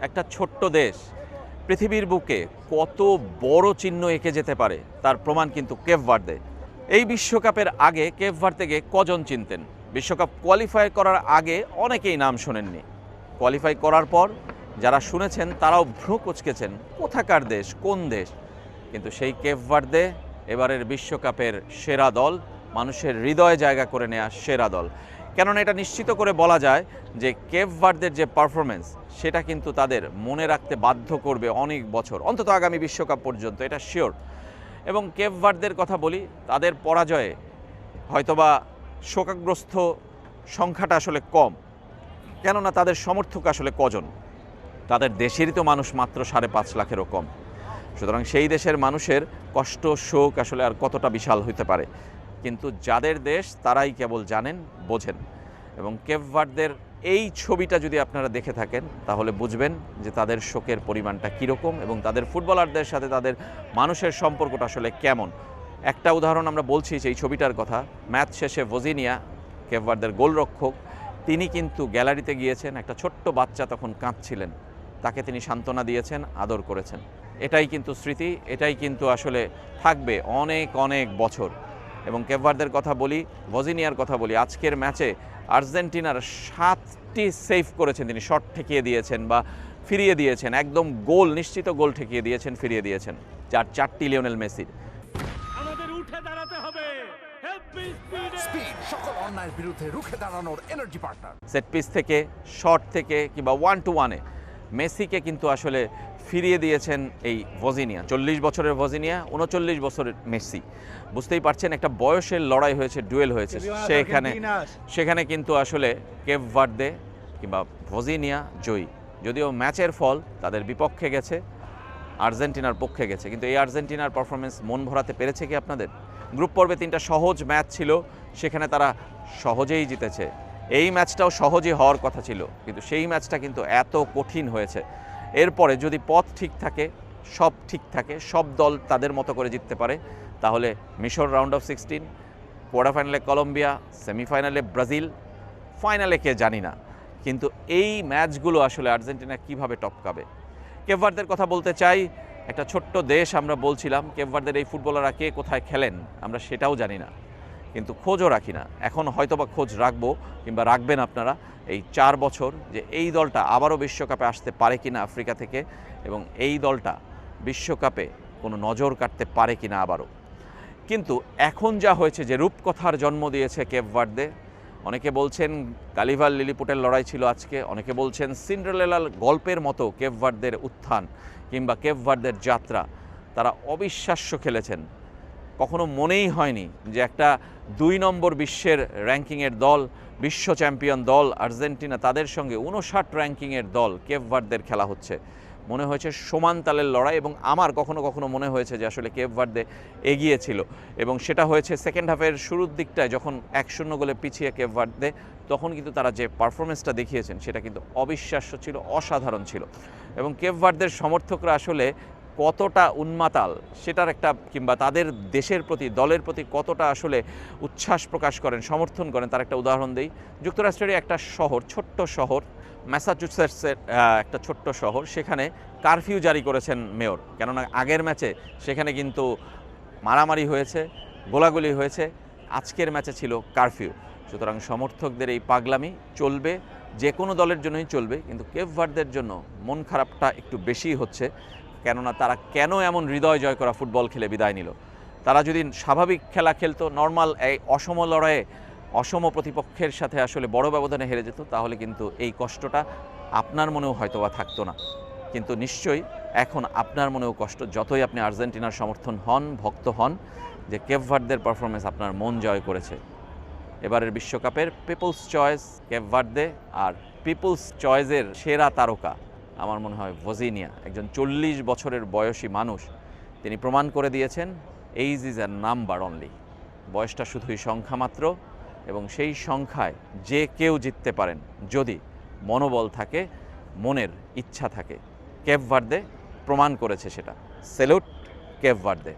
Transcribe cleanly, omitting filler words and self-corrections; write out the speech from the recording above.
একটা ছোট্ট দেশ পৃথিবীর বুকে কত বড় চিহ্ন এঁকে যেতে পারে তার প্রমাণ কিন্তু কেপ ভার্দে। এই বিশ্বকাপের আগে কেপ ভার্দেকে কজন চিনতেন? বিশ্বকাপ কোয়ালিফাই করার আগে অনেকেই নাম শোনেননি। কোয়ালিফাই করার পর যারা শুনেছেন তারাও ভ্রু কুঁচকেছেন, কোথাকার দেশ, কোন দেশ। কিন্তু সেই কেপ ভার্দে এবারের বিশ্বকাপের সেরা দল, মানুষের হৃদয়ে জায়গা করে নেওয়া সেরা দল। কেননা এটা নিশ্চিত করে বলা যায় যে কেপ ভার্দের যে পারফরমেন্স সেটা কিন্তু তাদের মনে রাখতে বাধ্য করবে অনেক বছর, অন্তত আগামী বিশ্বকাপ পর্যন্ত, এটা শিওর। এবং কেপ ভার্দের কথা বলি, তাদের পরাজয়ে হয়তোবা শোকাগ্রস্ত সংখ্যাটা আসলে কম, কেননা তাদের সমর্থক আসলে কজন? তাদের দেশেরই তো মানুষ মাত্র 5.5 লাখেরও কম। সুতরাং সেই দেশের মানুষের কষ্ট, শোক আসলে আর কতটা বিশাল হইতে পারে। কিন্তু যাদের দেশ তারাই কেবল জানেন, বোঝেন। এবং কেপ ভার্দের এই ছবিটা যদি আপনারা দেখে থাকেন তাহলে বুঝবেন যে তাদের শোকের পরিমাণটা কীরকম এবং তাদের ফুটবলারদের সাথে তাদের মানুষের সম্পর্কটা আসলে কেমন। একটা উদাহরণ আমরা বলছি সেই ছবিটার কথা। ম্যাচ শেষে ভজিনিয়া, কেপ ভার্দের গোলরক্ষক, তিনি কিন্তু গ্যালারিতে গিয়েছেন। একটা ছোট্ট বাচ্চা তখন কাঁদছিলেন, তাকে তিনি সান্ত্বনা দিয়েছেন, আদর করেছেন। এটাই কিন্তু স্মৃতি, এটাই কিন্তু আসলে থাকবে অনেক অনেক বছর। এবং কেপ ভার্দের কথা বলি, ভজিনিয়ার কথা বলি, আজকের ম্যাচে আর্জেন্টিনার 7টি সেভ করেছেন তিনি, শট ঠেকিয়ে দিয়েছেন বা ফিরিয়ে দিয়েছেন, একদম গোল, নিশ্চিত গোল ঠেকিয়ে দিয়েছেন, ফিরিয়ে দিয়েছেন। 4টি লিওনেল মেসির। আমাদের উঠে দাঁড়াতে হবে, স্পিড সকল অন্যায়ের বিরুদ্ধে রুখে দাঁড়ানোর এনার্জি পার্টনার। সেট পিস থেকে, শট থেকে কিংবা 1-to-1-এ মেসিকে কিন্তু আসলে ফিরিয়ে দিয়েছেন এই ভজিনিয়া। 40 বছরের ভজিনিয়া, 39 বছরের মেসি। বুঝতেই পারছেন একটা বয়সের লড়াই হয়েছে, ডুয়েল হয়েছে। সেখানে কিন্তু আসলে কেপ ভার্দে কিংবা ভজিনিয়া জয়ী। যদিও ম্যাচের ফল তাদের বিপক্ষে গেছে, আর্জেন্টিনার পক্ষে গেছে, কিন্তু এই আর্জেন্টিনার পারফরমেন্স মন ভরাতে পেরেছে কি আপনাদের? গ্রুপ পর্বে 3টা সহজ ম্যাচ ছিল, সেখানে তারা সহজেই জিতেছে। এই ম্যাচটাও সহজই হওয়ার কথা ছিল, কিন্তু সেই ম্যাচটা কিন্তু এত কঠিন হয়েছে। এরপরে যদি পথ ঠিক থাকে, সব ঠিক থাকে, সব দল তাদের মতো করে জিততে পারে, তাহলে মিশর রাউন্ড অফ 16, কোয়ার্টার ফাইনালে কলম্বিয়া, সেমিফাইনালে ব্রাজিল, ফাইনালে কে জানি না। কিন্তু এই ম্যাচগুলো আসলে আর্জেন্টিনা কিভাবে টপকাবে? কেপ ভার্দের কথা বলতে চাই। একটা ছোট্ট দেশ, আমরা বলছিলাম কেপ ভার্দের এই ফুটবলাররা কে কোথায় খেলেন আমরা সেটাও জানি না, কিন্তু খোঁজও রাখি না। এখন হয়তোবা খোঁজ রাখবো কিংবা রাখবেন আপনারা এই 4 বছর, যে এই দলটা আবারও বিশ্বকাপে আসতে পারে কিনা আফ্রিকা থেকে, এবং এই দলটা বিশ্বকাপে কোনো নজর কাটতে পারে কিনা আবারও। কিন্তু এখন যা হয়েছে, যে রূপকথার জন্ম দিয়েছে কেপ ভার্দে, অনেকে বলছেন গালিভার লিলিপুটের লড়াই ছিল আজকে, অনেকে বলছেন সিন্ডারেলার গল্পের মতো কেপ ভার্দের উত্থান কিংবা কেপ ভার্দের যাত্রা। তারা অবিশ্বাস্য খেলেছেন। কখনো মনেই হয়নি যে একটা 2 নম্বর বিশ্বের র্যাঙ্কিংয়ের দল, বিশ্ব চ্যাম্পিয়ন দল আর্জেন্টিনা, তাদের সঙ্গে 59 র্যাঙ্কিংয়ের দল কেপ ভার্দের খেলা হচ্ছে। মনে হয়েছে সমান তালের লড়াই, এবং আমার কখনো কখনো মনে হয়েছে যে আসলে কেপ ভার্দে এগিয়ে ছিল। এবং সেটা হয়েছে সেকেন্ড হাফের শুরুর দিকটায়, যখন 1-0 গোলে পিছিয়ে কেপ ভার্দে, তখন কিন্তু তারা যে পারফরমেন্সটা দেখিয়েছেন সেটা কিন্তু অবিশ্বাস্য ছিল, অসাধারণ ছিল। এবং কেপ ভার্দের সমর্থকরা আসলে কতটা উন্মাতাল সেটার একটা, কিংবা তাদের দেশের প্রতি, দলের প্রতি কতটা আসলে উচ্ছ্বাস প্রকাশ করেন, সমর্থন করেন, তার একটা উদাহরণ দেই। যুক্তরাষ্ট্রের একটা শহর, ছোট্ট শহর, ম্যাসাচুসেটসের একটা ছোট্ট শহর, সেখানে কারফিউ জারি করেছেন মেয়র। কেননা আগের ম্যাচে সেখানে কিন্তু মারামারি হয়েছে, গোলাগুলি হয়েছে, আজকের ম্যাচে ছিল কারফিউ। সুতরাং সমর্থকদের এই পাগলামি চলবে, যে কোনো দলের জন্যই চলবে, কিন্তু কেপ ভার্দের জন্য মন খারাপটা একটু বেশিই হচ্ছে। কেননা তারা কেন এমন হৃদয় জয় করা ফুটবল খেলে বিদায় নিল? তারা যদি স্বাভাবিক খেলা খেলতো, নর্মাল এই অসম লড়াইয়ে অসম প্রতিপক্ষের সাথে আসলে বড় ব্যবধানে হেরে যেত, তাহলে কিন্তু এই কষ্টটা আপনার মনেও হয়তোবা থাকতো না। কিন্তু নিশ্চয়ই এখন আপনার মনেও কষ্ট, যতই আপনি আর্জেন্টিনার সমর্থন হন, ভক্ত হন, যে কেপ ভার্দের পারফরমেন্স আপনার মন জয় করেছে। এবারের বিশ্বকাপের পিপলস চয়েস কেপ ভার্দে, আর পিপলস চয়েসের সেরা তারকা আমার মনে হয় ভজিনিয়া, একজন 40 বছরের বয়সী মানুষ। তিনি প্রমাণ করে দিয়েছেন age is a number only. বয়সটা শুধুই সংখ্যা মাত্র, এবং সেই সংখ্যায় যে কেউ জিততে পারেন যদি মনোবল থাকে, মনের ইচ্ছা থাকে। কেপ ভার্দে প্রমাণ করেছে সেটা। Salute Cape Verde.